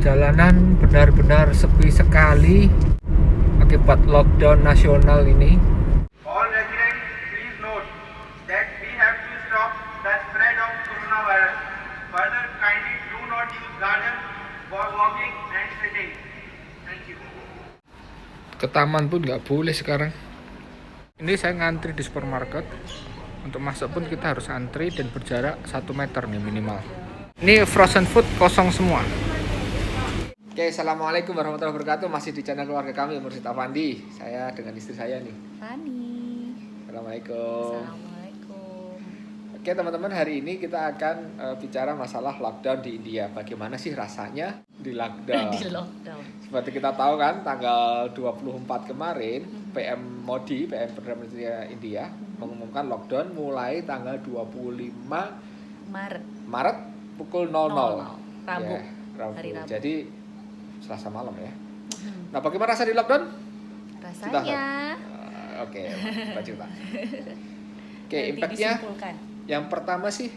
Jalanan benar-benar sepi sekali akibat lockdown nasional ini. All residents, please note that we have to stop the spread of coronavirus. Further, kindly do not use garden for walking and sitting. Thank you. Ke taman pun nggak boleh sekarang. Ini saya ngantri di supermarket. Untuk masuk pun kita harus antri dan berjarak 1 meter nih minimal. Ini frozen food kosong semua. Oke, assalamualaikum warahmatullahi wabarakatuh. Masih di channel keluarga kami, Mursid Afandi. Saya dengan istri saya nih. Fani. Assalamualaikum. Assalamualaikum. Oke teman-teman, hari ini kita akan bicara masalah lockdown di India. Bagaimana sih rasanya di lockdown? Di lockdown. Seperti kita tahu kan, tanggal 24 kemarin, PM Modi, PM Perdana Menteri India, mengumumkan lockdown mulai tanggal 25 Maret pukul 00. Rabu. Ya, Rabu. Hari Rabu. Jadi Selasa malam ya. Nah, bagaimana rasa di lockdown? Rasanya. Oke, kita cerita. Oke, Nanti impactnya. disimpulkan. Yang pertama sih,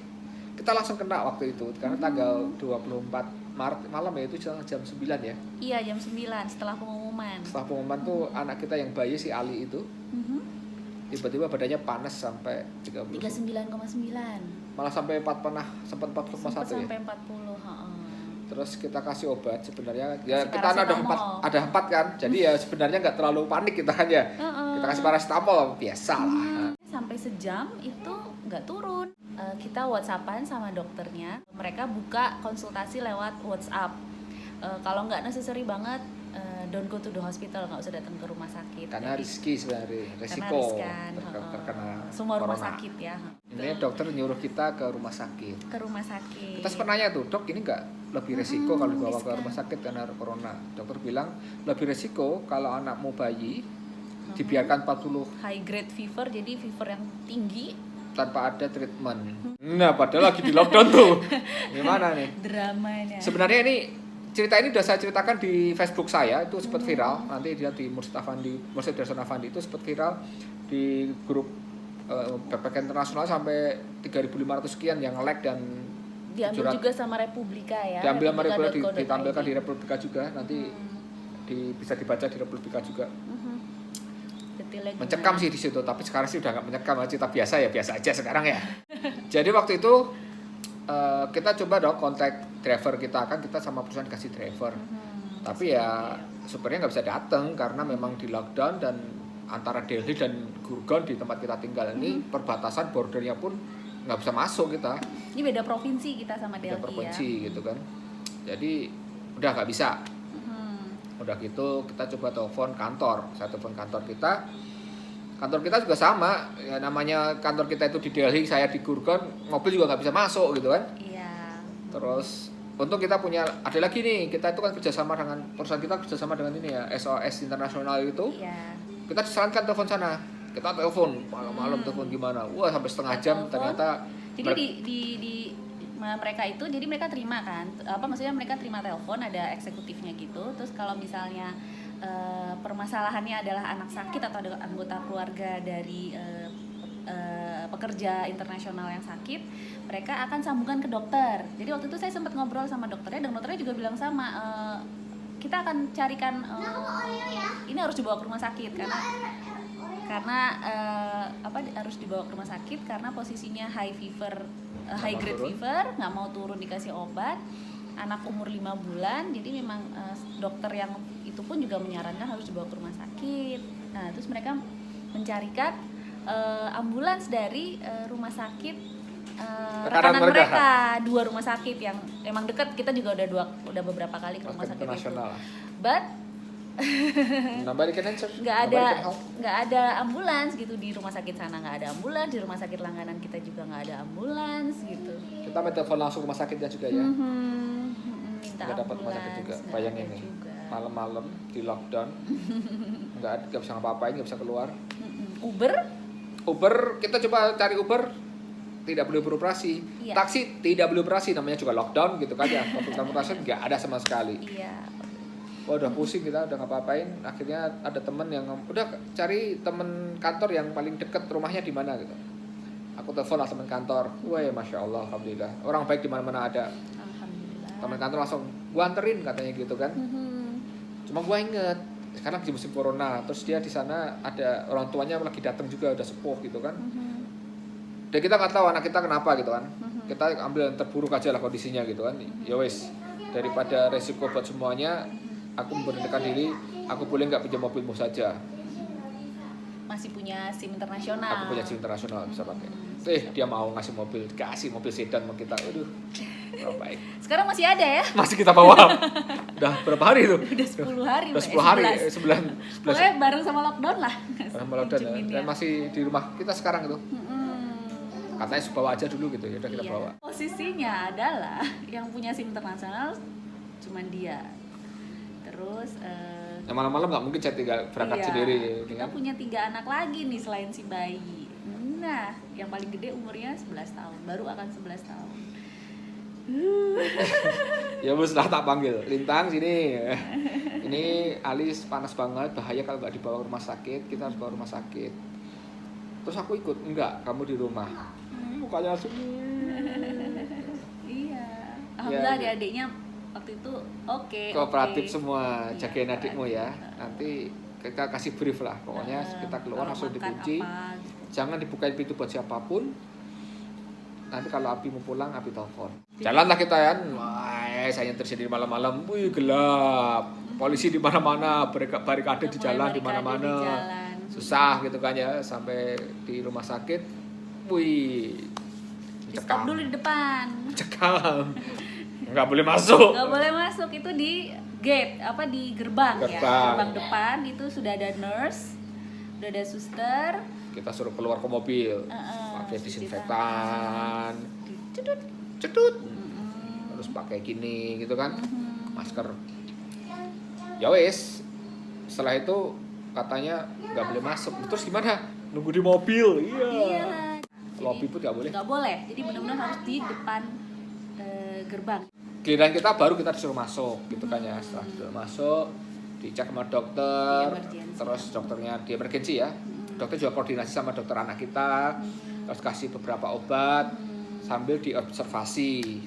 kita langsung kena waktu itu karena tanggal 24 Maret malam ya, itu jam 9 ya. Iya, jam 9 setelah pengumuman. Setelah pengumuman tuh anak kita yang bayi si Ali itu tiba-tiba badannya panas sampai 30. 39,9. Malah sampai sempat 40,1 ya. Sampai 40, heeh. Terus kita kasih obat sebenarnya ya, Kasih kita ada paracetamol. 4 kan. Jadi ya sebenarnya nggak terlalu panik kita kan ya. Kita kasih paracetamol biasa lah. Sampai sejam itu nggak turun. Kita WhatsAppan sama dokternya. Mereka buka konsultasi lewat WhatsApp. Kalau nggak necessary banget, don't go to the hospital, nggak usah datang ke rumah sakit. Karena Jadi, riski sebenarnya, resiko karena riskan, terkena semua rumah corona. sakit ya. Ini dokter nyuruh kita ke rumah sakit. Ke rumah sakit. Kita sempat nanya tuh, dok ini nggak lebih resiko kalau dibawa ke riskan. rumah sakit karena corona? Dokter bilang lebih resiko kalau anakmu bayi dibiarkan 40 high grade fever, jadi fever yang tinggi, tanpa ada treatment. Nah, padahal lagi di lockdown tuh. Gimana nih? dramanya. Sebenarnya cerita ini udah saya ceritakan di Facebook saya, itu sempat viral. Nanti dia di Mursid Darson Afandi itu sempat viral di grup backpacker internasional sampai 3.500 sekian yang like dan diambil juga sama Republika ya. diambil sama Republika, Republika.co.id. ditampilkan di Republika juga, nanti bisa dibaca di Republika juga. Detailnya gimana? Mencekam sih di situ, tapi sekarang sih udah nggak mencekam, cerita biasa ya, biasa aja sekarang ya. Jadi waktu itu kita coba dong kontak driver kita, kan kita sama perusahaan kasih driver. Tapi ya supirnya nggak bisa datang karena memang di lockdown, dan antara Delhi dan Gurgaon di tempat kita tinggal ini perbatasan bordernya pun nggak bisa masuk kita. Ini beda provinsi kita sama Delhi Beda provinsi ya. gitu kan. Jadi udah nggak bisa. Udah gitu kita coba telepon kantor. Saya telepon kantor kita. Kantor kita juga sama. Ya namanya kantor kita itu di Delhi, saya di Gurgaon, mobil juga nggak bisa masuk gitu kan. Iya. Terus untung kita punya, ada lagi nih, kita itu kan kerjasama dengan perusahaan kita, kerjasama dengan ini ya, SOS Internasional itu. Iya. Kita disarankan telepon sana. Kita telepon malam-malam, telepon gimana? Wah, sampai setengah jam Telepon. ternyata. Jadi di mereka itu, jadi mereka terima kan, maksudnya mereka terima telepon, ada eksekutifnya gitu. Terus kalau misalnya permasalahannya adalah anak sakit atau ada anggota keluarga dari pekerja internasional yang sakit, mereka akan sambungkan ke dokter. Jadi waktu itu saya sempat ngobrol sama dokternya, dan dokternya juga bilang sama, kita akan carikan ini harus dibawa ke rumah sakit karena harus dibawa ke rumah sakit karena posisinya high grade fever, nggak mau turun dikasih obat, anak umur 5 bulan. Jadi memang dokter yang itu pun juga menyarankan harus dibawa ke rumah sakit. Nah, terus mereka mencarikan ambulans dari rumah sakit rekanan mereka, 2 rumah sakit yang emang dekat. Kita juga udah beberapa kali ke rumah sakit itu. But nggak ada ambulans gitu di rumah sakit sana, nggak ada ambulans, di rumah sakit langganan kita juga nggak ada ambulans gitu. Kita minta telepon langsung rumah sakitnya juga ya. Minta Nggak dapat rumah sakit juga. Bayangin nih, malam-malam di lockdown, nggak bisa ngapa-ngapain, nggak bisa keluar. Uber kita coba cari Uber, tidak boleh beroperasi. Iya. Taksi tidak boleh beroperasi, namanya juga lockdown gitu kan ya. Public transportation nggak ada sama sekali. Iya. Wah, udah pusing kita, udah ngapain. Akhirnya ada temen yang udah cari temen kantor yang paling deket rumahnya di mana gitu. Aku telepon langsung temen kantor. Wah, masya Allah, alhamdulillah. Orang baik di mana-mana ada. Alhamdulillah. Temen kantor langsung gua anterin katanya gitu kan. Cuma gua inget sekarang di musim corona, terus dia di sana ada orang tuanya lagi datang juga, udah sepuh gitu kan. Dan kita nggak tahu anak kita kenapa gitu kan. Kita ambil yang terburuk aja lah kondisinya gitu kan. Ya wes, daripada resiko buat semuanya, aku memberanikan diri, aku boleh nggak pinjam mobilmu saja. Masih punya SIM internasional. Aku punya SIM internasional bisa pakai. Dia mau ngasih mobil, kasih mobil sedan sama kita. Aduh, baik. Sekarang masih ada ya? Masih kita bawa. Udah berapa hari itu? Udah 10 hari. Udah 10 hari, 11. Pokoknya bareng sama lockdown lah. Sama lockdown ya. Dan masih di rumah kita sekarang itu. Katanya bawa aja dulu gitu, ya udah kita bawa. Posisinya adalah yang punya SIM internasional cuman dia. Terus malam-malam nggak mungkin saya tinggal berangkat sendiri. Kita punya 3 anak lagi nih selain si bayi. Nah, yang paling gede umurnya 11 tahun, baru akan 11 tahun. Ya bos, lah tak panggil Lintang sini. Ini Alis panas banget, bahaya kalau nggak dibawa ke rumah sakit. Kita harus bawa rumah sakit. Terus aku ikut, enggak, kamu di rumah. Mukanya semua. Iya. Alhamdulillah adik-adiknya waktu itu kooperatif semua, Iya, jagain adikmu ya. Nanti kita kasih brief lah, pokoknya kita keluar langsung dikunci. Jangan dibukain pintu buat siapapun. Nanti kalau Abi mau pulang, Abi telepon. Jalanlah kita kan. Wah, saya terjadi malam-malam, wih gelap. Polisi di mana-mana, barikade di jalan di mana-mana. Susah gitu kan ya, sampai di rumah sakit. Wih. Di stop dulu di depan. Cekam. Nggak boleh masuk. Nggak boleh masuk, itu di gate, di gerbang ya. Gerbang depan itu sudah ada nurse, sudah ada suster. Kita suruh keluar ke mobil, pakai disinfektan, cedut, terus pakai gini gitu kan, masker. Ya wes, setelah itu katanya nggak boleh masuk. Terus gimana? Nunggu di mobil, iya. Lobby pun nggak boleh. Nggak boleh, jadi benar-benar harus di depan gerbang. Giliran kita baru kita disuruh masuk, gitu kan ya. Setelah disuruh masuk, dicek sama dokter, terus dokternya di emergency ya. Dokter juga koordinasi sama dokter anak kita, terus kasih beberapa obat sambil diobservasi,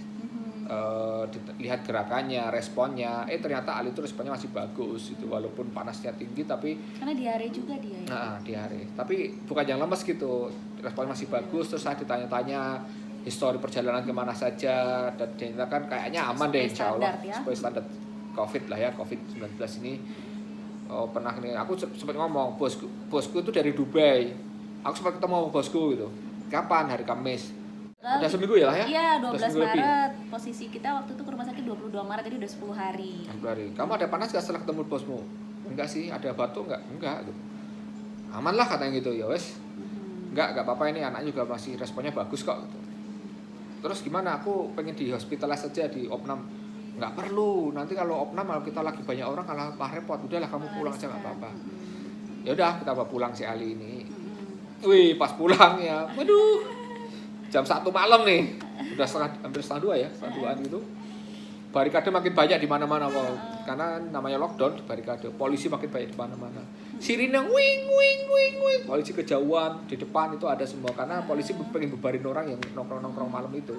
dilihat gerakannya, responnya. Ternyata Ali itu responnya masih bagus, itu walaupun panasnya tinggi tapi karena diare juga dia. Ya? Nah, diare. Tapi bukan yang lemes gitu, responnya masih bagus. Terus saya ditanya-tanya histori perjalanan kemana saja dan dinyatakan kayaknya aman deh, insya Allah. Sesuai standar COVID lah ya, COVID-19 ini. Pernah nih, aku sempat ngomong, bosku itu dari Dubai. Aku sempat ketemu sama bosku gitu. Kapan? Hari Kamis. Udah seminggu ya lah ya? Iya, 12 Maret. Posisi kita waktu itu ke rumah sakit 22 Maret, jadi udah 10 hari. 10 hari. Kamu ada panas gak setelah ketemu bosmu? Enggak sih, ada batuk enggak? Enggak gitu. Aman lah katanya gitu, ya wes. Enggak apa-apa, ini anaknya juga masih responnya bagus kok gitu. Terus gimana? Aku pengen di hospitalize saja di opnam. Nggak perlu, nanti kalau opnam kalau kita lagi banyak orang malah repot. Udahlah kamu pulang aja nggak apa-apa. Ya udah kita bawa pulang si Ali ini. Wih pas pulang ya, waduh jam 1 malam nih, udah hampir setengah 2 ya, setengah 2an gitu. Barikade makin banyak di mana-mana, karena namanya lockdown, barikade. Polisi makin banyak di mana-mana. Sirine wing wing wing wing. Polisi kejauhan di depan itu ada semua karena polisi pengen bubarin orang yang nongkrong-nongkrong malam itu.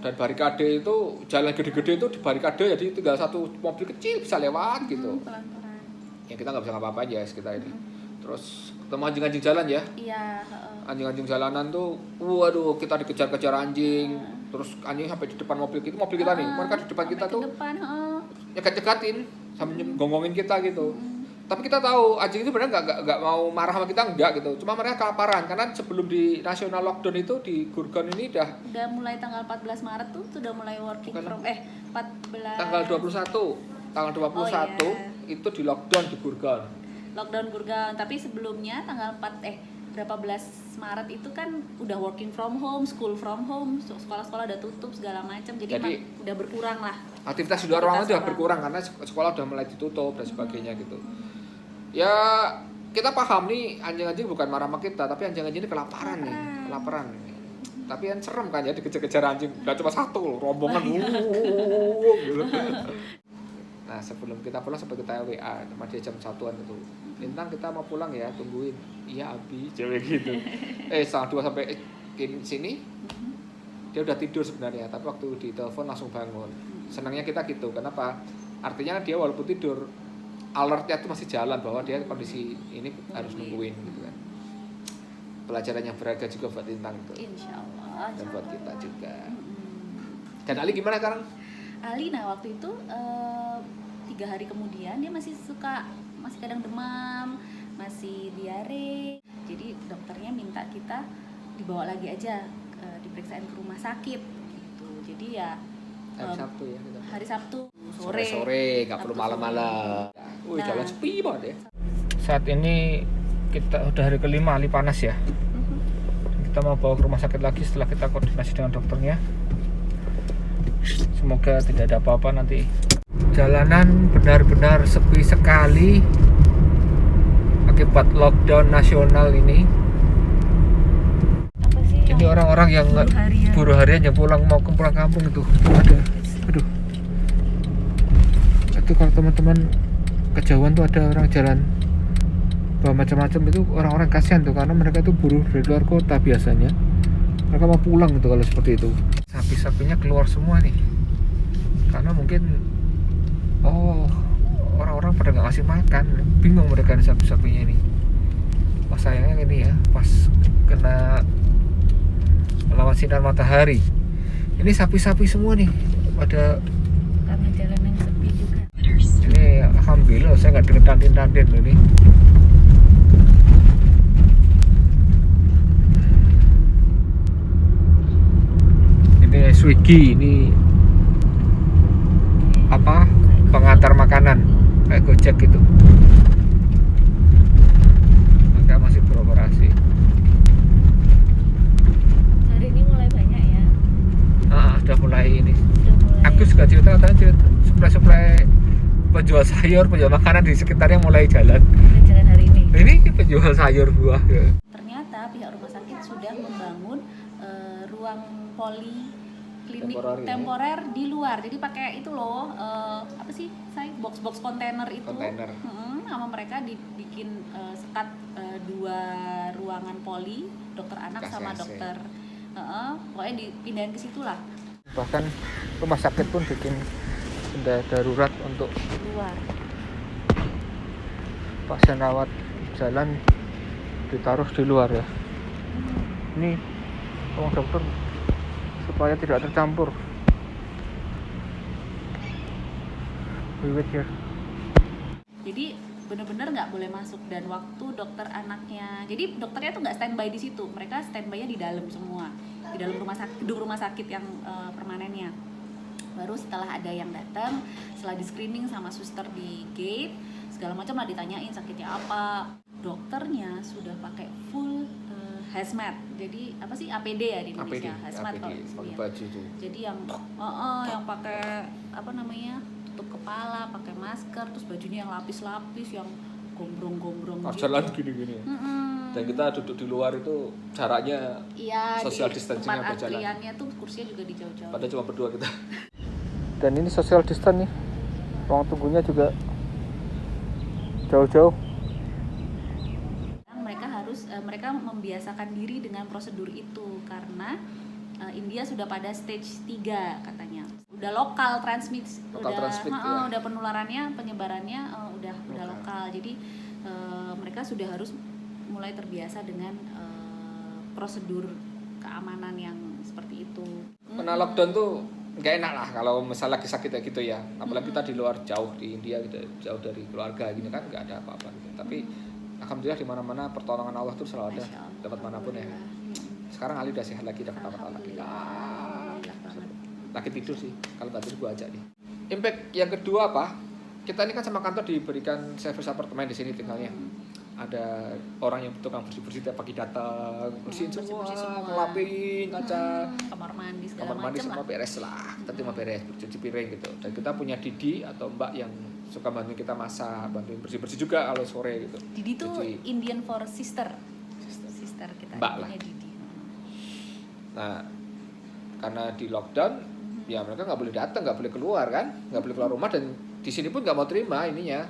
Dan barikade itu jalan gede-gede itu di barikade jadi tinggal satu mobil kecil bisa lewat gitu. Pelan-pelan. Ya kita nggak bisa ngapa-apa aja kita ini. Terus ketemu anjing-anjing jalan ya. Iya. Anjing-anjing jalanan tuh, waduh kita dikejar-kejar anjing. Terus anjing sampai di depan mobil kita nih. Mereka di depan kita tuh. Nyegat-nyegatin sambil gonggongin kita gitu. Tapi kita tahu anjing itu benar nggak mau marah sama kita enggak gitu. Cuma mereka kelaparan karena sebelum di national lockdown itu di Gurgon ini udah mulai tanggal 14 Maret tuh sudah mulai working from 14 tanggal 21 Oh, iya. Itu di lockdown di Gurgon. Lockdown Gurgon, tapi sebelumnya tanggal 14 Maret itu kan udah working from home, school from home, sekolah-sekolah udah tutup segala macam. Jadi udah berkurang lah. Aktivitas di luar ruangan udah berkurang karena sekolah udah mulai ditutup dan sebagainya gitu. Ya kita paham nih anjing-anjing bukan marah sama kita, tapi anjing-anjing ini kelaparan. Tapi yang serem kan ya dikejar-kejar anjing, gak cuma satu, rombongan gitu. Nah sebelum kita pulang sempat kita WA sama dia jam 1-an itu, Lintang kita mau pulang ya, tungguin. Iya Abi, cewek gitu. 1:30 sampai sini dia udah tidur sebenarnya, tapi waktu ditelepon langsung bangun. Senangnya kita gitu, kenapa? Artinya dia walaupun tidur, alertnya itu masih jalan bahwa dia kondisi ini harus nungguin gitu kan. Pelajaran yang berharga juga buat Lintang itu. Insya Allah. Dan buat kita juga. Dan Ali gimana sekarang? Ali, nah waktu itu 3 hari kemudian dia masih kadang demam, masih diare. Jadi dokternya minta kita dibawa lagi aja diperiksain ke rumah sakit gitu. Jadi ya Hari Sabtu ya gitu. hari Sabtu Sore, nggak perlu Sabtu malam-malam. sore. Nah. Jalan sepi banget ya. Saat ini kita udah hari kelima, Ali panas ya. Kita mau bawa ke rumah sakit lagi setelah kita koordinasi dengan dokternya. Semoga tidak ada apa-apa nanti. Jalanan benar-benar sepi sekali akibat lockdown nasional ini. Apa sih Ini orang-orang yang buruh harian yang pulang kampung itu. Aduh. Itu kalau teman-teman kejauhan tuh ada orang jalan bawa macam-macam, itu orang-orang kasihan tuh karena mereka itu buruh dari luar kota biasanya. Mereka mau pulang gitu kalau seperti itu. Sapi-sapinya keluar semua nih. Karena mungkin orang-orang pada nggak ngasih makan, bingung mereka nih sapi-sapinya ini. Pas sayangnya ini ya, pas kena melawan sinar matahari. Ini sapi-sapi semua nih pada karena jalan yang sepi juga. ini alhamdulillah saya nggak diketantin-tantin loh ini. Ini Swiggy, ini apa, pengantar makanan kayak Gojek gitu. Mereka masih beroperasi. Hari ini mulai banyak ya. Sudah mulai ini. Udah mulai. Aku juga katanya suplai penjual sayur, penjual makanan di sekitarnya mulai jalan. Udah jalan hari ini. Ini penjual sayur buah ya. Ternyata pihak rumah sakit sudah membangun ruang poliklinik temporer di luar. Jadi pakai itu loh, apa sih? Box-box kontainer itu. Kontainer. Sama mereka dibikin sekat 2 ruangan poli, dokter anak Kasih sama AC. dokter. Pokoknya dipindahin ke situ lah, Bahkan rumah sakit pun bikin tenda darurat untuk luar. pasien rawat jalan, ditaruh di luar ya. Ini ruang dokter supaya tidak tercampur. We wait here. Jadi bener-bener nggak boleh masuk, dan waktu dokter anaknya, jadi dokternya tuh nggak standby di situ, mereka standby-nya di dalam semua, di dalam gedung rumah sakit yang permanennya. Baru setelah ada yang datang, setelah di screening sama suster di gate segala macam lah, ditanyain sakitnya apa, dokternya sudah pakai full hazmat. Jadi apa sih, APD ya di Indonesia, hazmat kalau pakai iya. baju tuh. Jadi yang pakai apa namanya, tutup kepala, pakai masker, terus bajunya yang lapis-lapis, yang gombrong-gombrong gitu. Jalan gini-gini. Dan kita duduk di luar itu jaraknya Iya, social di distancing-nya tempat berjalan. antriannya tuh kursinya juga dijauh-jauh. Padahal cuma berdua kita. Dan ini social distance nih. Ruang tunggunya juga jauh-jauh. Mereka membiasakan diri dengan prosedur itu karena India sudah pada stage 3 katanya. Udah lokal transmit, ya. udah penularannya, penyebarannya udah lokal. Jadi mereka sudah harus mulai terbiasa dengan prosedur keamanan yang seperti itu. Kena lockdown tuh nggak enak lah kalau misalnya lagi sakit kayak gitu ya. Apalagi kita di luar, jauh di India gitu, jauh dari keluarga gini kan, nggak ada apa-apa gitu. Tapi alhamdulillah di mana-mana pertolongan Allah tuh selalu ada, dapat manapun ya. Sekarang Ali udah sehat lagi, udah ketawa lagi. Lagi tidur sih, kalau nggak tidur gua ajak nih. Impact yang kedua apa? Kita ini kan sama kantor diberikan service apartemen di sini tinggalnya. Ada orang yang tukang bersih-bersih tiap pagi datang, bersihin semua, ngelapin kaca, kamar mandi segala kamar mandi macam semua lah. beres lah. Kita cuma beres, cuci piring gitu. Dan kita punya Didi atau Mbak yang suka bantuin kita masak, bantuin bersih-bersih juga kalau sore gitu. Didi tuh Cuci. Indian for sister kita, Mbak lah. namanya Didi. Nah, karena di lockdown, ya mereka nggak boleh datang, nggak boleh keluar kan, nggak boleh keluar rumah, dan di sini pun nggak mau terima ininya.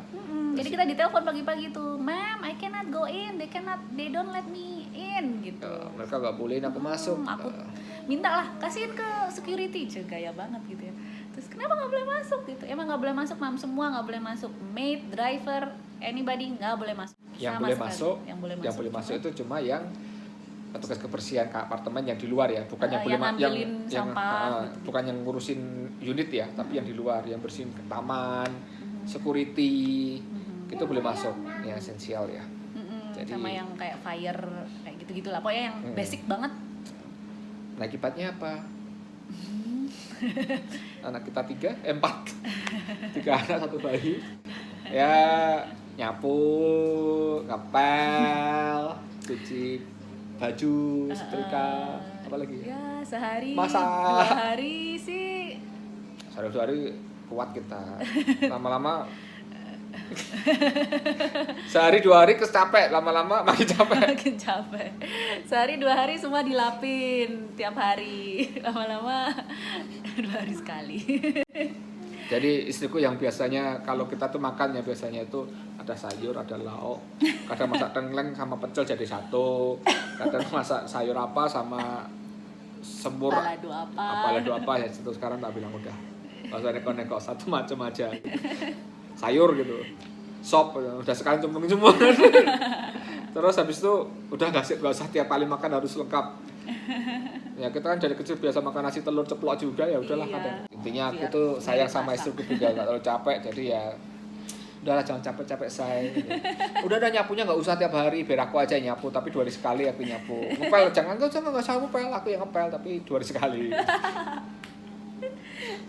Jadi kita ditelepon pagi-pagi tuh, "Ma'am, I cannot go in, they don't let me in," gitu. Mereka nggak bolehin aku masuk. minta lah kasihin ke security, gaya banget gitu ya. Terus kenapa nggak boleh masuk gitu? Emang nggak boleh masuk, mam, semua nggak boleh masuk, maid, driver, anybody nggak boleh masuk. Yang Sama boleh sekali. masuk, yang boleh yang boleh masuk itu cuma yang petugas kebersihan ke apartemen yang di luar ya, bukan yang boleh yang ngambilin sampah gitu. bukan yang ngurusin unit ya, tapi yang di luar, yang bersihin ke taman, security, itu boleh masuk, yang esensial ya. Jadi, sama yang kayak fire kayak gitu-gitu lah, pokoknya yang basic banget. nah akibatnya apa? Anak kita 4 3 anak 1 bayi ya, nyapu, ngepel, cuci baju, setrika, apa lagi Ya sehari masak. 2 hari sih Sehari 2 hari kuat kita, lama-lama sehari 2 hari capek, lama-lama makin capek. makin capek. Sehari 2 hari semua dilapin tiap hari, lama-lama 2 hari sekali. Jadi istriku yang biasanya kalau kita tuh makan ya biasanya itu ada sayur, ada lauk, kadang masak tengkleng sama pecel jadi satu, kadang masak sayur apa sama semur Balado apa ya, itu sekarang tak bilang udah nggak usah neko-neko, satu macam aja gitu. Sayur gitu, sop udah sekali cemplungin semua. Terus habis itu udah nggak usah tiap kali makan harus lengkap. Ya kita kan dari kecil biasa makan nasi telur ceplok juga, ya udahlah Iya. kadang. Intinya aku Biar tuh sayang sama masak. istriku juga, nggak terlalu capek, jadi ya udahlah jangan capek-capek say gitu. Udah nyapunya nggak usah tiap hari, biar aku aja nyapu, tapi 2 hari sekali aku nyapu. Ngepel jangan nggak usah ngepel, aku yang ngepel tapi 2 hari sekali.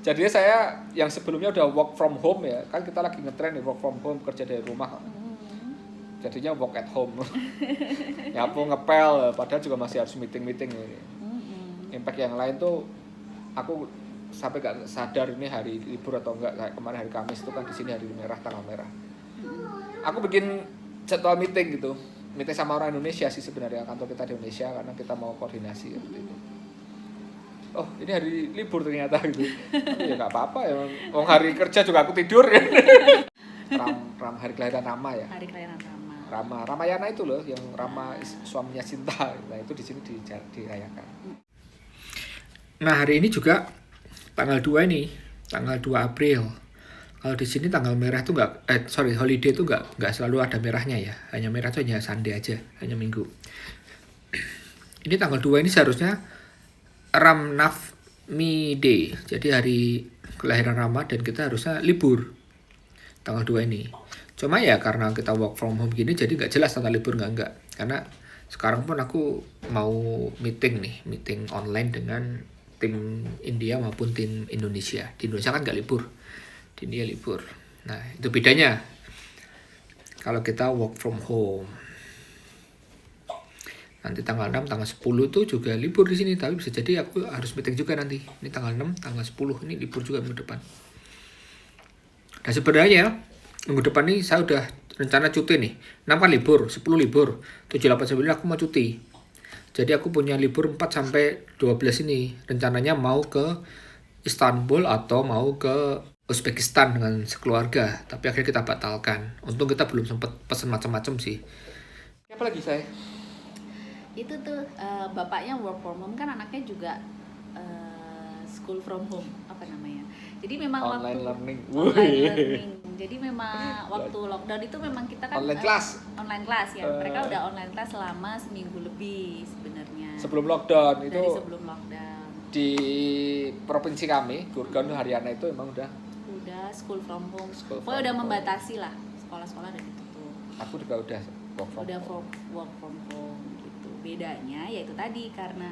Jadinya saya yang sebelumnya udah work from home ya, kan kita lagi ngetren nih work from home, kerja dari rumah. Jadinya work at home. Nyapu, ngepel, padahal juga masih harus meeting-meeting ini. Impact yang lain tuh aku sampai gak sadar ini hari libur atau enggak. Kayak kemarin hari Kamis itu kan di sini hari merah, tanggal merah. Aku bikin jadwal meeting gitu. Meeting sama orang Indonesia sih sebenarnya, kantor kita di Indonesia karena kita mau koordinasi seperti itu. Oh, ini hari libur ternyata gitu. Tapi ya enggak apa-apa ya. Wong hari kerja juga aku tidur kan. Ram hari kelahiran Rama ya. Hari kelahiran Rama. Ramayana itu loh, yang Rama suaminya Sinta. Nah, itu di sini dirayakan. Nah, hari ini juga tanggal 2 nih, tanggal 2 April. Kalau di sini tanggal merah tuh holiday itu nggak selalu ada merahnya ya. Hanya merah tuh hanya Sunday aja, hanya Minggu. Ini tanggal 2 ini seharusnya Ram Navmi Day. Jadi hari kelahiran Rama dan kita harusnya libur tanggal 2 ini. Cuma ya karena kita work from home gini jadi nggak jelas tanggal libur nggak. Karena sekarang pun aku mau meeting online dengan tim India maupun tim Indonesia. Di Indonesia kan nggak libur, di India libur. Nah itu bedanya kalau kita work from home. Nanti tanggal 6, tanggal 10 itu juga libur di sini, tapi bisa jadi aku harus meeting juga nanti. Ini tanggal 6, tanggal 10 ini libur juga minggu depan. Nah sebenarnya minggu depan nih saya udah rencana cuti nih. 6 kan libur, 10 libur, 7, 8, 9 aku mau cuti. Jadi aku punya libur 4 sampai 12 ini. Rencananya mau ke Istanbul atau mau ke Uzbekistan dengan sekeluarga. Tapi akhirnya kita batalkan. Untung kita belum sempat pesen macam-macam sih. Apa lagi saya? Itu tuh bapaknya work from home kan, anaknya juga school from home, apa namanya. Jadi memang Online waktu learning. online learning. Jadi memang waktu lockdown itu memang kita kan Online class. Online class ya. Mereka udah online class selama seminggu lebih sebenarnya. Sebelum lockdown itu Dari sebelum lockdown. di provinsi kami, Gurgaon Haryana itu emang udah School from home. School Pokoknya from udah home. membatasi lah, sekolah-sekolah udah ditutup. aku juga udah work from Udah home. work from home gitu. Bedanya yaitu tadi karena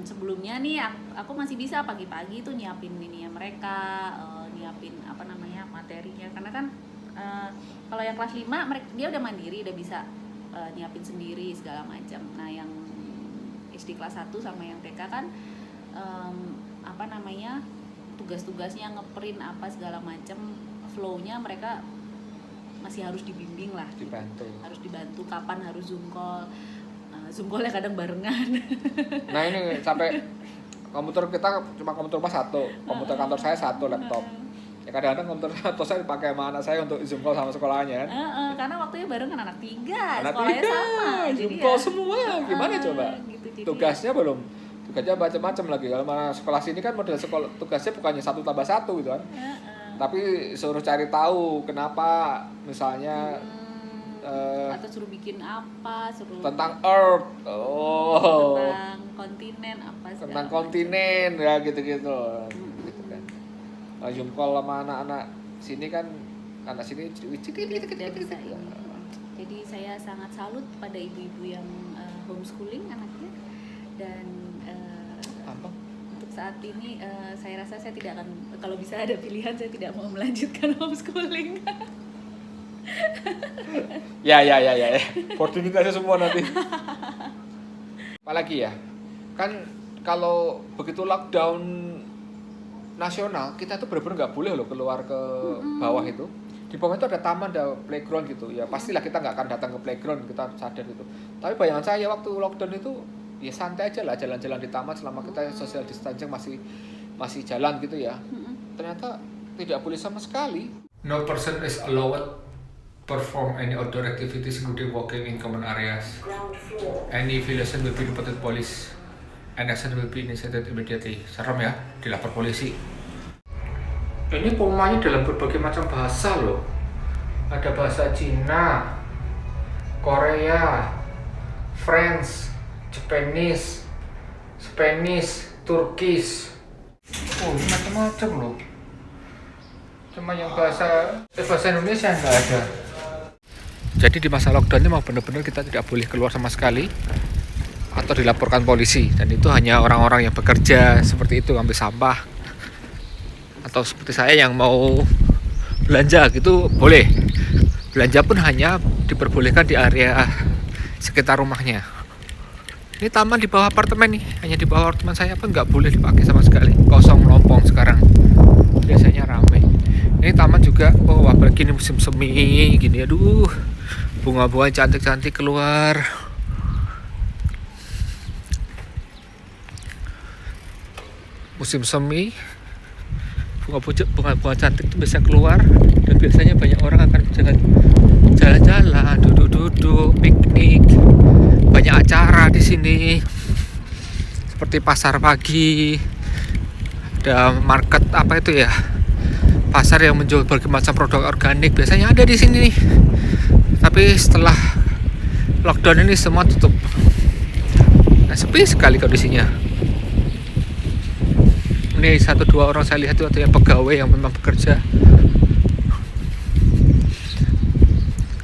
sebelumnya nih aku masih bisa pagi-pagi tuh nyiapin ini ya mereka, nyiapin apa namanya materinya, karena kan kalau yang kelas 5 dia udah mandiri, udah bisa nyiapin sendiri segala macam. Nah yang SD kelas 1 sama yang TK kan apa namanya tugas-tugasnya ngeprint apa segala macam, flow-nya mereka masih harus dibimbing lah, harus dibantu kapan harus zoom call-nya kadang barengan. Nah ini sampai komputer kita cuma komputer rumah 1, komputer kantor saya 1 laptop. Ya kadang-kadang komputer kantor saya dipakai sama anak saya untuk zoom call sama sekolahnya. Karena waktunya barengan anak 3, Anak sekolahnya 3, sama, zoom jadi call ya, semua, gimana coba? gitu, jadi Tugasnya belum tugasnya macam-macam lagi. Kalau mana sekolah sini kan model sekolah tugasnya bukannya 1 tambah 1 gitu kan. Tapi suruh cari tahu kenapa misalnya atau suruh bikin apa, suruh tentang Earth, tentang kontinen apa segala tentang macam. kontinen ya gitu-gitu. Gitu kan. Zoom call sama anak-anak sini kan, anak sini Dan bisa ini. Jadi saya sangat salut pada ibu-ibu yang homeschooling anaknya, dan apa? untuk saat ini saya rasa saya tidak akan, kalau bisa ada pilihan saya tidak mau melanjutkan homeschooling. Ya. Boarding kita semua nanti. Apalagi ya, kan kalau begitu lockdown nasional, kita tuh benar-benar nggak boleh loh keluar ke bawah itu. Di bawah itu ada taman, ada playground gitu. Ya pastilah kita nggak akan datang ke playground, kita sadar gitu. Tapi bayangan saya waktu lockdown itu, ya santai aja lah jalan-jalan di taman selama kita social distancing masih jalan gitu ya. Ternyata tidak boleh sama sekali. No person is allowed perform any outdoor activities including walking in common areas. Any violation will be reported police and action will be initiated immediately. Serem ya, dilapor polisi. Ini pengumumannya dalam berbagai macam bahasa loh. Ada bahasa Cina, Korea, French, Japanese, Spanish, Turkish. Oh, ini macam-macam loh. Cuma yang bahasa Indonesia nggak ada. Jadi di masa lockdown ini mau benar-benar kita tidak boleh keluar sama sekali atau dilaporkan polisi, dan itu hanya orang-orang yang bekerja seperti itu, ambil sampah atau seperti saya yang mau belanja gitu boleh. Belanja pun hanya diperbolehkan di area sekitar rumahnya. Ini taman di bawah apartemen nih, hanya di bawah apartemen saya pun nggak boleh dipakai sama sekali, kosong melompong sekarang. Biasanya ramai. Ini taman juga, oh apalagi ini musim semi gini, aduh, bunga-bunga cantik-cantik keluar. Musim semi, bunga-bunga cantik itu bisa keluar, dan biasanya banyak orang akan jalan-jalan, duduk-duduk, piknik, banyak acara di sini, seperti pasar pagi, ada market apa itu ya, pasar yang menjual berbagai macam produk organik biasanya ada di sini nih. Tapi setelah lockdown ini semua tutup, nah, sepi sekali kondisinya. Ini 1-2 orang saya lihat itu ada yang pegawai yang memang bekerja.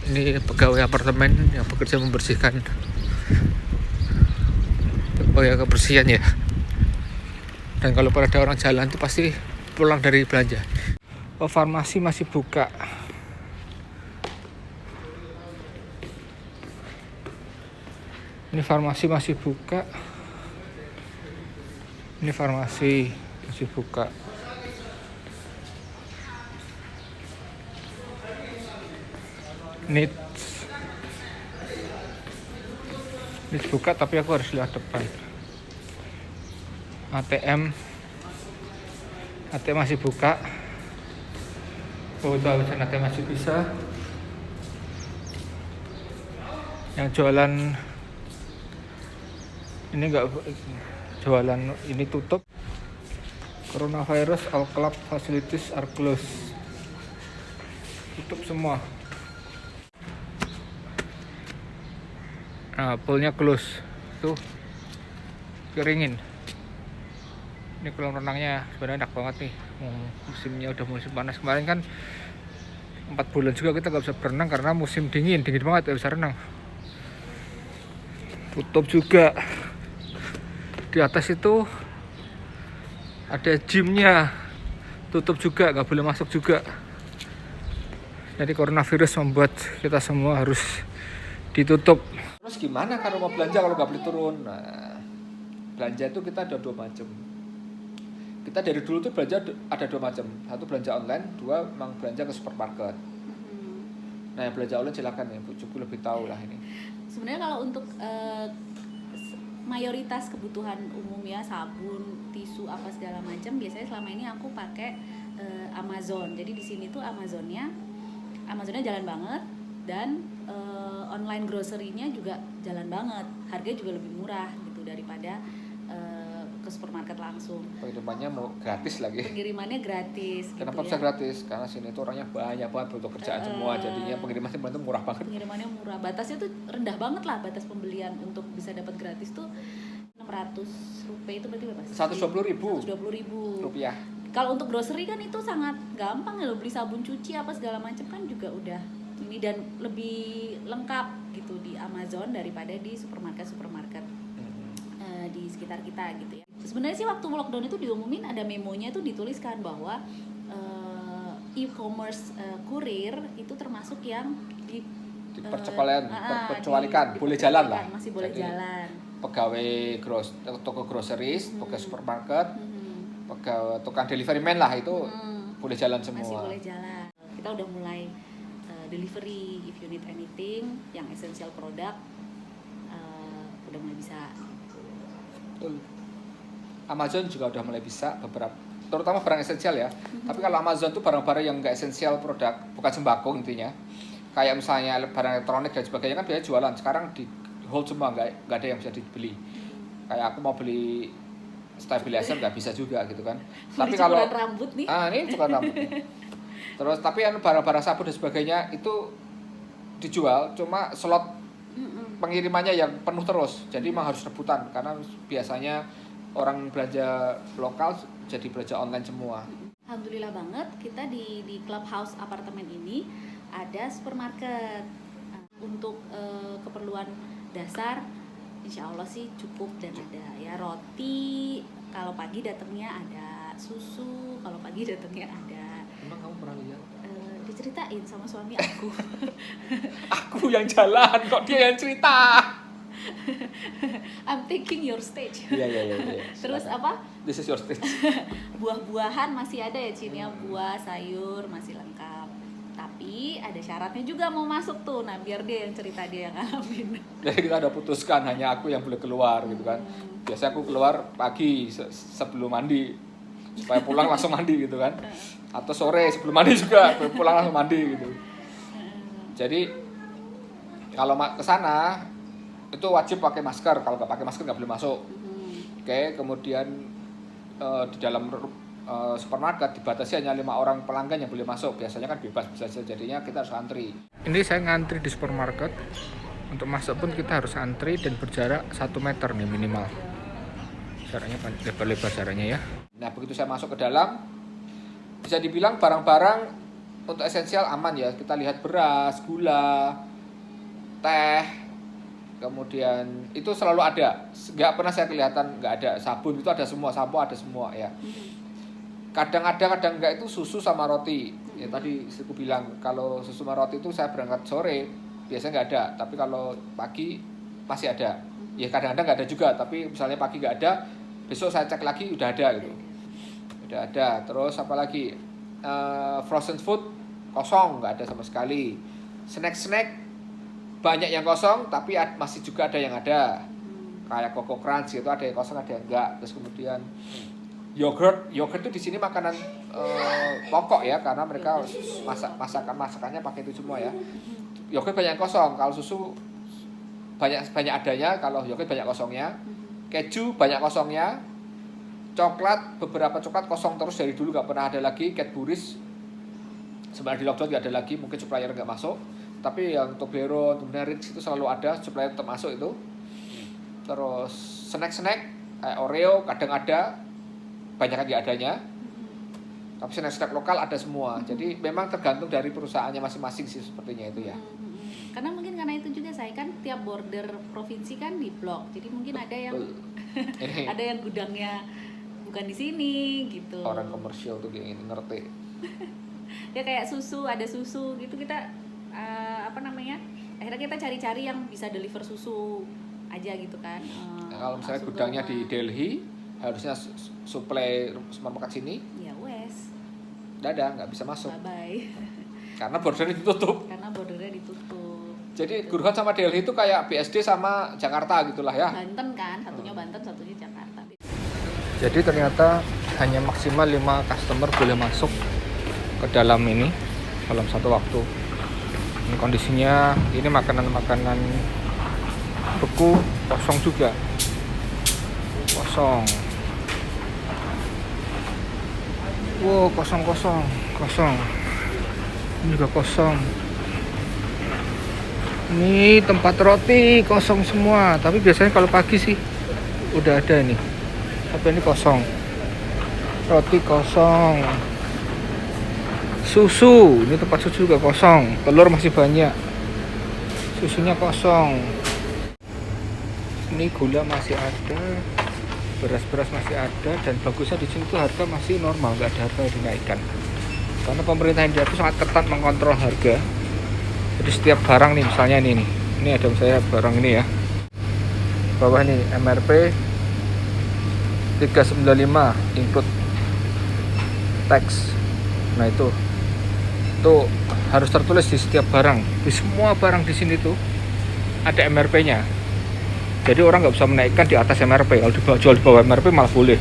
Ini pegawai apartemen yang bekerja membersihkan, oh ya, kebersihan ya. Dan kalau ada orang jalan itu pasti pulang dari belanja. Oh, farmasi masih buka. Ini farmasi masih buka. Ini farmasi masih buka. Ini buka tapi aku harus lihat depan. ATM masih buka. Oh, itu ATM masih bisa. Yang jualan ini enggak jualan, ini tutup. Coronavirus, all club facilities are closed. Tutup semua. Nah, poolnya close. Tuh, keringin. Ini kolam renangnya sebenarnya enak banget nih. Musimnya udah musim panas. Kemarin kan 4 bulan juga kita gak bisa berenang karena musim dingin banget, gak bisa renang. Tutup juga. Di atas itu ada gymnya, tutup juga, nggak boleh masuk juga. Jadi coronavirus membuat kita semua harus ditutup. Terus gimana kalau mau belanja kalau nggak boleh turun? Nah, belanja itu kita ada 2 macam. Kita dari dulu tuh belanja ada 2 macam. Satu belanja online, 2 memang belanja ke supermarket. Nah, yang belanja online silakan ya, Bu Cukup lebih tahu lah ini. Sebenarnya kalau untuk mayoritas kebutuhan umum ya, sabun, tisu apa segala macam, biasanya selama ini aku pakai Amazon. Jadi di sini tuh Amazonnya jalan banget, dan online grocery-nya juga jalan banget. Harganya juga lebih murah gitu daripada supermarket langsung. Pengirimannya mau gratis lagi. Pengirimannya gratis. Kenapa gitu bisa ya. gratis? Karena sini tuh orangnya banyak banget butuh kerjaan semua, jadinya pengirimannya itu murah banget. Pengirimannya murah, batasnya tuh rendah banget lah, batas pembelian untuk bisa dapat gratis tuh 600 rupiah itu berarti berapa? 120.000 rupiah. Kalau untuk grocery kan itu sangat gampang ya, lo beli sabun cuci apa segala macam kan juga udah ini, dan lebih lengkap gitu di Amazon daripada di supermarket di sekitar kita gitu ya. Sebenarnya sih waktu lockdown itu diumumin ada memonya itu dituliskan bahwa e-commerce kurir itu termasuk yang diperkecualikan, boleh jalan lah. Masih boleh Jadi, jalan. Pegawai toko groceries, pegawai supermarket, pegawai tukang delivery man lah itu boleh jalan semua. Masih boleh jalan. Kita udah mulai delivery if you need anything, yang essential product udah mulai bisa. Betul. Amazon juga udah mulai bisa beberapa, terutama barang esensial ya. Tapi kalau Amazon tuh barang-barang yang nggak esensial produk, bukan sembako intinya. Kayak misalnya barang elektronik dan sebagainya kan biasanya jualan. Sekarang di hold semua, nggak ada yang bisa dibeli. Kayak aku mau beli stabilizer nggak bisa juga gitu kan. Tapi kalau rambut nih. ini cukuran rambut. Terus tapi kan barang-barang sabun dan sebagainya itu dijual, cuma slot pengirimannya yang penuh terus. Jadi memang harus rebutan karena biasanya orang belanja lokal jadi belanja online semua. Alhamdulillah banget kita di clubhouse apartemen ini ada supermarket. Untuk keperluan dasar insya Allah sih cukup, dan ada ya roti, kalau pagi datangnya ada susu, kalau pagi datangnya ada. Emang kamu pernah lihat? Diceritain sama suami aku. Aku yang jalan kok dia yang cerita. I'm taking your stage. Iya. Terus apa? This is your stage. Buah-buahan masih ada ya Cin ya, buah, sayur masih lengkap. Tapi ada syaratnya juga mau masuk tuh. Nah, biar dia yang cerita, dia yang ngalamin. Jadi kita udah putuskan hanya aku yang boleh keluar gitu kan. Biasanya aku keluar pagi sebelum mandi supaya pulang langsung mandi gitu kan. Atau sore sebelum mandi juga pulang langsung mandi gitu. Jadi kalau ke sana itu wajib pakai masker. Kalau nggak pakai masker nggak boleh masuk. Oke, kemudian di dalam supermarket dibatasi hanya 5 orang pelanggan yang boleh masuk. Biasanya kan bebas bisa saja, jadinya kita harus antri. Ini saya ngantri di supermarket. Untuk masuk pun kita harus antri dan berjarak 1 meter nih minimal. Jaraknya lebar-lebar jaraknya ya. Nah, begitu saya masuk ke dalam, bisa dibilang barang-barang untuk esensial aman ya. Kita lihat beras, gula, teh, kemudian itu selalu ada. Nggak pernah saya kelihatan nggak ada. Sabun itu ada semua, sampo ada semua ya. Kadang ada, kadang enggak, itu susu sama roti. Ya tadi aku bilang kalau susu sama roti itu saya berangkat sore biasanya nggak ada, tapi kalau pagi masih ada. Ya kadang-kadang nggak ada juga, tapi misalnya pagi nggak ada, besok saya cek lagi udah ada gitu. Udah ada. Terus apa lagi? Frozen food kosong, nggak ada sama sekali. Snack banyak yang kosong, tapi masih juga ada yang ada. Kayak Coco Crunch itu ada yang kosong, ada yang enggak. Terus kemudian yogurt itu di sini makanan pokok ya, karena mereka masakannya pakai itu semua ya. Yogurt banyak yang kosong, kalau susu banyak adanya, kalau yogurt banyak kosongnya. Keju banyak kosongnya. Coklat, beberapa coklat kosong terus dari dulu, nggak pernah ada lagi. Cadbury's sebenarnya di lockdown nggak ada lagi, mungkin supplier nggak masuk. Tapi yang Toblerone, Ritz itu selalu ada, supplier tetap masuk itu. Terus snack kayak Oreo kadang ada, banyak kan adanya. Tapi snack lokal ada semua. Jadi memang tergantung dari perusahaannya masing-masing sih sepertinya itu ya. Karena mungkin karena itu juga saya kan tiap border provinsi kan di blok. Jadi mungkin ada yang ada yang gudangnya bukan di sini gitu. Orang komersial tuh kayak gitu ngerti. Ya kayak susu, ada susu gitu, kita akhirnya kita cari-cari yang bisa deliver susu aja gitu kan. Nah, kalau misalnya gudangnya di Delhi, harusnya suplai supermarket sini. Ya wes. Nggak bisa masuk. Bye. Karena bordernya ditutup. Jadi Gurkha sama Delhi itu kayak BSD sama Jakarta gitulah ya. Banten kan, satunya Banten, satunya Jakarta. Jadi ternyata hanya maksimal 5 customer boleh masuk ke dalam ini dalam satu waktu. Ini kondisinya, ini makanan-makanan beku kosong juga. Kosong. Wow, kosong. Ini juga kosong. Ini tempat roti kosong semua. Tapi biasanya kalau pagi sih udah ada ini. Tapi ini kosong. Roti kosong. Susu, ini tempat susu juga kosong. Telur masih banyak. Susunya kosong. Ini gula masih ada. Beras masih ada, dan bagusnya di sini tuh harga masih normal, nggak ada harga yang dinaikkan. Karena pemerintah India itu sangat ketat mengontrol harga. Jadi setiap barang nih, misalnya ini ada saya barang ini ya. Bawah ini MRP 395 include tax. Nah itu harus tertulis di setiap barang. Di semua barang di sini tuh ada MRP-nya. Jadi orang nggak bisa menaikkan di atas MRP. Kalau dijual di bawah MRP malah boleh.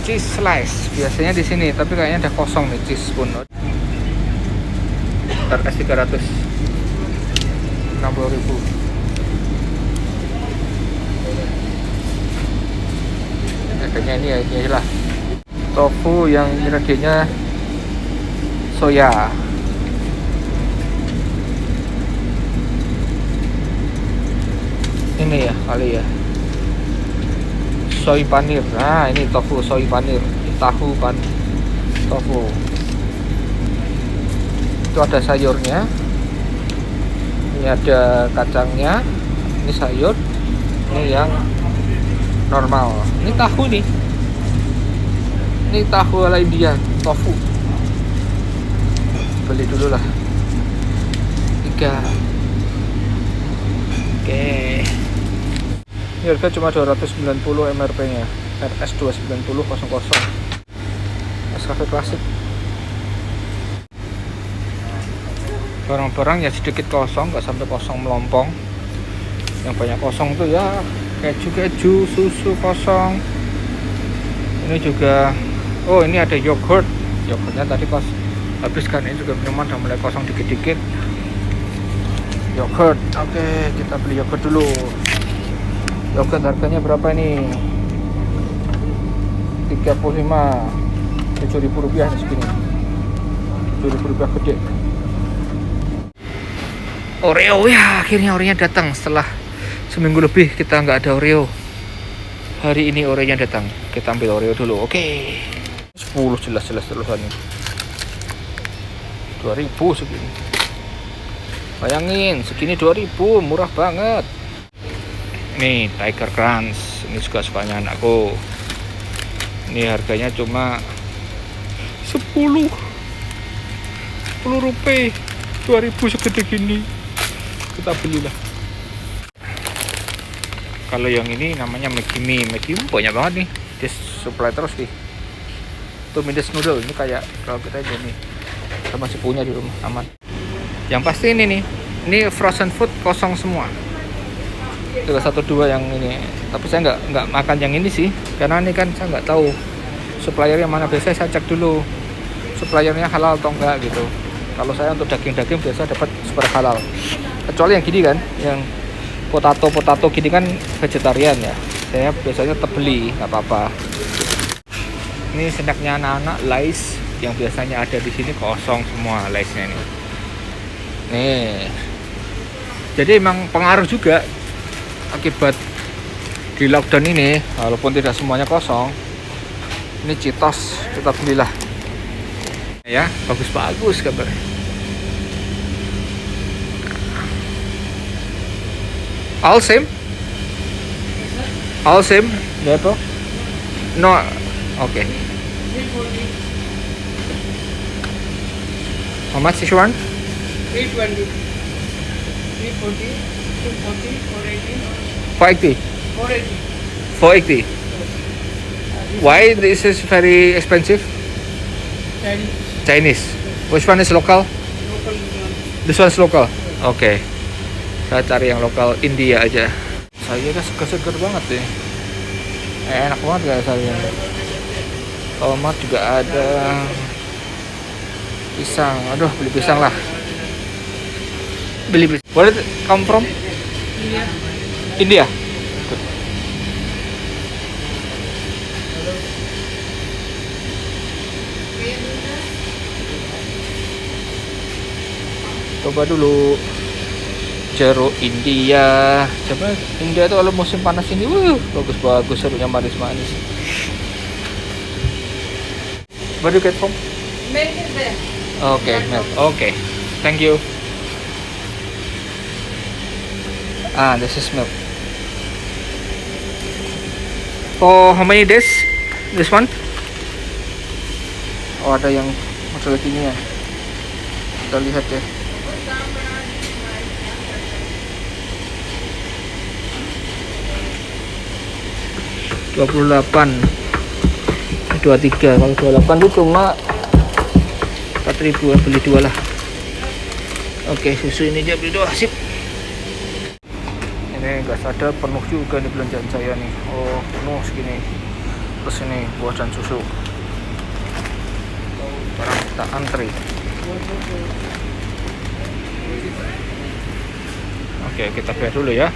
Cheese slice biasanya di sini, tapi kayaknya ada kosong nih cheese pun. RS 360.000. Kayaknya ini lah. Tofu yang ingredientnya soya. Ini ya kali ya, soy panir. Nah ini tofu soy panir, tahu pan tofu. Itu ada sayurnya, ini ada kacangnya, ini sayur, ini yang normal. Ini tahu nih, ini tahu ala India, tofu. Beli dulu lah 3. Oke. Ini harga cuma 290 MRP-nya. RS 29000. Nescafe klasik. Barang-barang ya sedikit kosong, nggak sampai kosong melompong. Yang banyak kosong tuh ya keju, susu kosong. Ini juga, oh ini ada yogurt. Yogurtnya tadi habis kan, ini juga minuman udah mulai kosong dikit-dikit. Yogurt, oke, kita beli yogurt dulu. Yogurt harganya berapa nih? 35, 7.000 rupiah segini. 7.000 rupiah gede. Oreo ya, akhirnya Oreo datang setelah seminggu lebih kita nggak ada Oreo. Hari ini Oreo datang. Kita ambil Oreo dulu. Oke. 10 jelas tulisannya. 2.000 segini. Bayangin, segini 2.000, murah banget. Nih Tiger Crunch, ini juga sukanya anakku. Ini harganya cuma 10 rupiah, 2.000 segede gini. Kita belilah. Kalau yang ini namanya Maggi Mee banyak banget nih. Dia supply terus nih. Itu Mindes noodle, ini kayak kalau kita ini kita masih punya di rumah, aman. Yang pasti ini nih, ini frozen food kosong semua. Itu 1-2 yang ini, tapi saya nggak makan yang ini sih, karena ini kan saya nggak tahu suppliernya mana. Biasanya saya cek dulu suppliernya halal atau enggak gitu. Kalau saya untuk daging biasa dapat super halal, kecuali yang gini kan, yang potato gini kan vegetarian ya. Saya biasanya tetap beli, nggak apa-apa. Ini snacknya anak-anak, Lays yang biasanya ada di sini kosong semua Laysnya nih. Nih, jadi emang pengaruh juga. Akibat di lockdown ini, walaupun tidak semuanya kosong, ini Cheetos kita belilah ya, bagus kabar. All same ya bro? No, okay. How much is one? 320, 340, 240, 480. 480. 480. Why this is very expensive? Chinese. Which one is local? Local one. This one is local. Oke. Saya cari yang lokal India aja. Saya kan seger banget deh. Enak banget guys saya. Tomat juga ada. Pisang. Aduh, beli pisang lah. Beli pisang. Where did it come from? India. Good. Coba dulu jeruk India. Coba India itu kalau musim panas ini, bagus-bagus, serutnya manis-manis. Where do you get from? Milk is there. Okay, milk. Okay, thank you. This is milk. For how many days? This one? Oh, ada yang model gini ya. Kita lihat ya. $28, 23. Kalau 28 itu cuma 4.000, beli 2 lah. Oke, susu ini aja beli 2, sip. Ini nggak sadar penuh juga nih belanjaan saya nih. Oh, penuh segini. Terus ini buah dan susu. Sekarang kita antri. Oke, kita bayar dulu ya.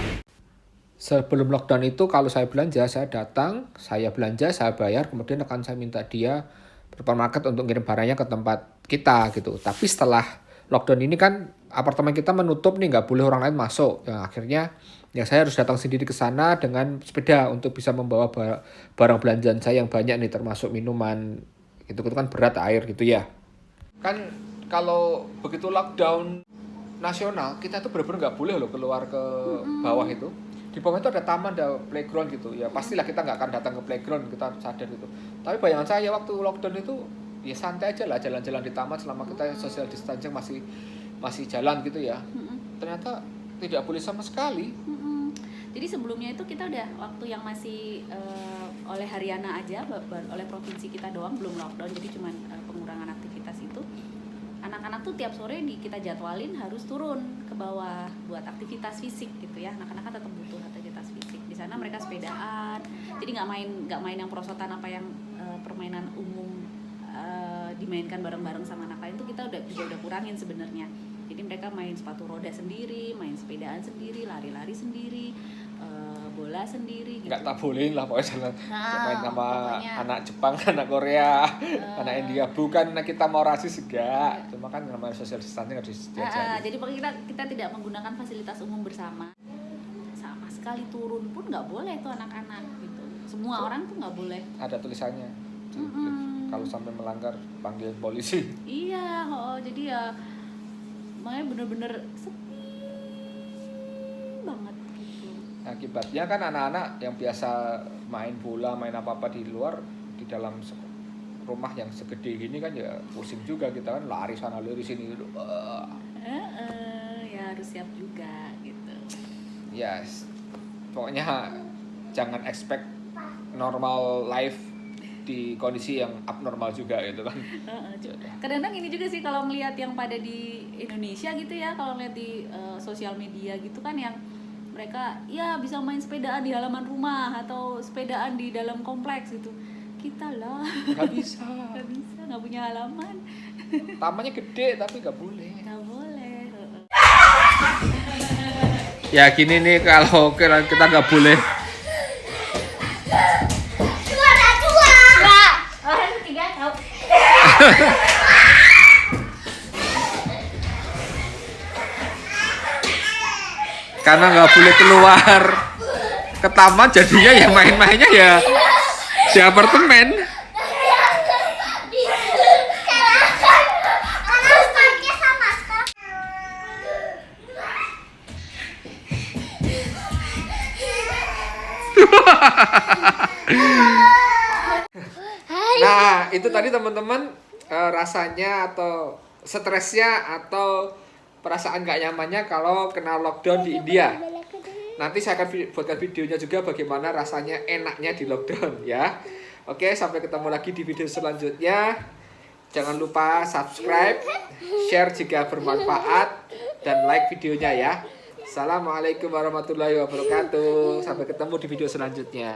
Sebelum lockdown itu kalau saya belanja, saya datang, saya belanja, saya bayar, kemudian akan saya minta dia supermarket untuk ngirim barangnya ke tempat kita gitu. Tapi setelah lockdown ini kan apartemen kita menutup nih, nggak boleh orang lain masuk. Ya, akhirnya ya saya harus datang sendiri ke sana dengan sepeda untuk bisa membawa barang belanjaan saya yang banyak nih, termasuk minuman. Itu kan berat, air gitu ya. Kan kalau begitu lockdown nasional, kita tuh benar-benar nggak boleh loh keluar ke bawah itu. Di bawah itu ada taman, ada playground gitu. Ya pastilah kita nggak akan datang ke playground, kita sadar gitu. Tapi bayangan saya waktu lockdown itu ya santai aja lah, jalan-jalan di taman selama kita social distancing masih jalan gitu ya. Ternyata tidak boleh sama sekali. Jadi sebelumnya itu kita udah waktu yang masih oleh Haryana aja, oleh provinsi kita doang, belum lockdown, jadi cuma pengurangan aktivitas itu. Anak-anak tuh tiap sore kita jadwalin harus turun ke bawah buat aktivitas fisik gitu ya. Anak-anak kan tetap butuh aktivitas fisik. Di sana mereka sepedaan, jadi nggak main yang perosotan apa yang permainan umum dimainkan bareng-bareng sama anak lain tuh kita udah kurangin sebenarnya. Jadi mereka main sepatu roda sendiri, main sepedaan sendiri, lari-lari sendiri, bola sendiri gitu. Nggak tak bolehin lah pokoknya jalan main sama pokoknya. anak Jepang, anak Korea, anak India. Bukan kita mau rasis enggak, cuma kan namanya social distancing harus diajari. Jadi pokoknya kita tidak menggunakan fasilitas umum bersama. Sama sekali turun pun nggak boleh tuh anak-anak gitu. Semua orang tuh nggak boleh. Ada tulisannya. Kalau sampai melanggar panggil polisi. Iya, jadi ya makanya bener-bener sepi banget gitu. Akibatnya kan anak-anak yang biasa main bola, main apa-apa di luar, di dalam rumah yang segede gini kan ya pusing juga kita kan, lari sana lari sini gitu. Ya harus siap juga gitu. Yes. Pokoknya jangan expect normal life di kondisi yang abnormal juga gitu kan. Kadang-kadang ini juga sih kalau ngelihat yang pada di Indonesia gitu ya, kalau ngeliat di sosial media gitu kan, yang mereka ya bisa main sepedaan di halaman rumah atau sepedaan di dalam kompleks gitu. Kita lah Nggak bisa. nggak punya halaman. Tamannya gede tapi nggak boleh. Nggak boleh. Ya gini nih, kalau kita nggak boleh. Orang ketiga tahu. Karena nggak boleh keluar ke taman, jadinya ya main-mainnya ya di apartemen. Nah itu tadi teman-teman, rasanya atau stresnya atau perasaan gak nyamannya kalau kena lockdown di India. Nanti saya akan buatkan videonya juga bagaimana rasanya enaknya di lockdown ya. Oke, sampai ketemu lagi di video selanjutnya. Jangan lupa subscribe, share jika bermanfaat, dan like videonya ya. Assalamualaikum warahmatullahi wabarakatuh. Sampai ketemu di video selanjutnya.